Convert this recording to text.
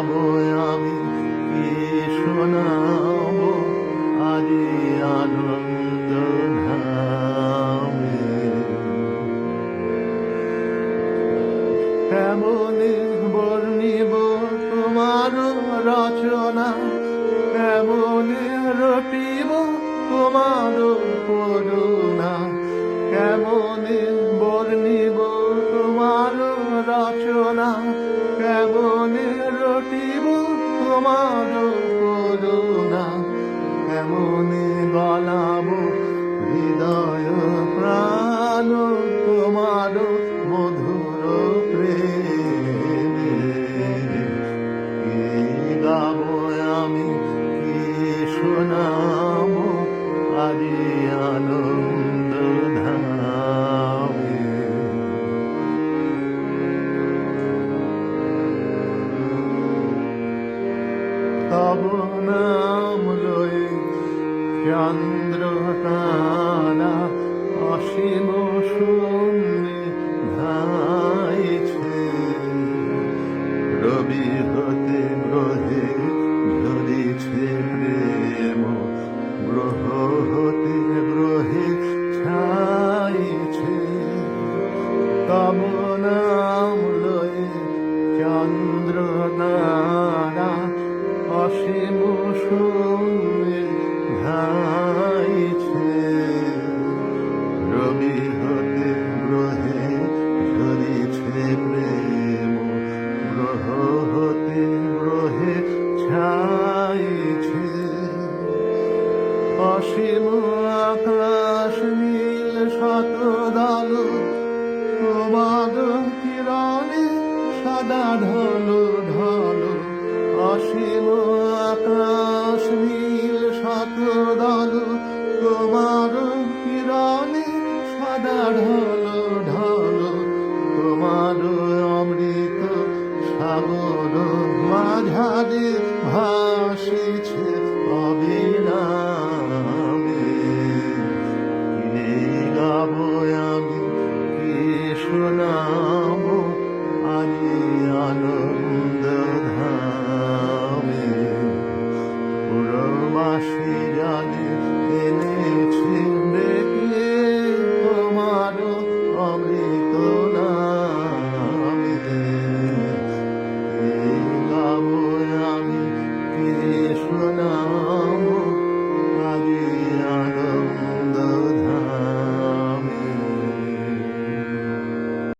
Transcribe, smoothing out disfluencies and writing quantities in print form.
গাবো আমি কি শোনাবো আজি আনন্দ ধামে। কেমনে বর্ণিব তোমার রচনা, কেমনে রটিব তোমার করুণা, কেমনে বর্ণিব তোমার রচনা, কেমনে রটিব তোমার করুণা, কেমনে গলাব হৃদয় প্রাণ তোমার মধুর প্রেমে। কি গাবো আমি কি শোনাবো আজি আনন্দ ধামে। তব নাম লয়ে চন্দ্র তারা অসীম শূন্যে ধাইছে, রবি হতে গ্রহে ঝরিছে প্রেম, গ্রহ হতে গ্রহে ছাইছে। তব নাম লয়ে চন্দ্র তারা অসীম শূন্যে ধাইছে, রবি হতে গ্রহে ঝরিছে প্রেম, গ্রহ হতে গ্রহে ছাইছে। অসীম আকাশ নীল শতদল তোমার কিরণে সদা ঢলো ঢলো, অসীম আকাশ নীল শতদল তোমার কিরণে সদা ঢলো ঢলো, তোমার অমৃত সাগর মাঝারে ভাসিছে।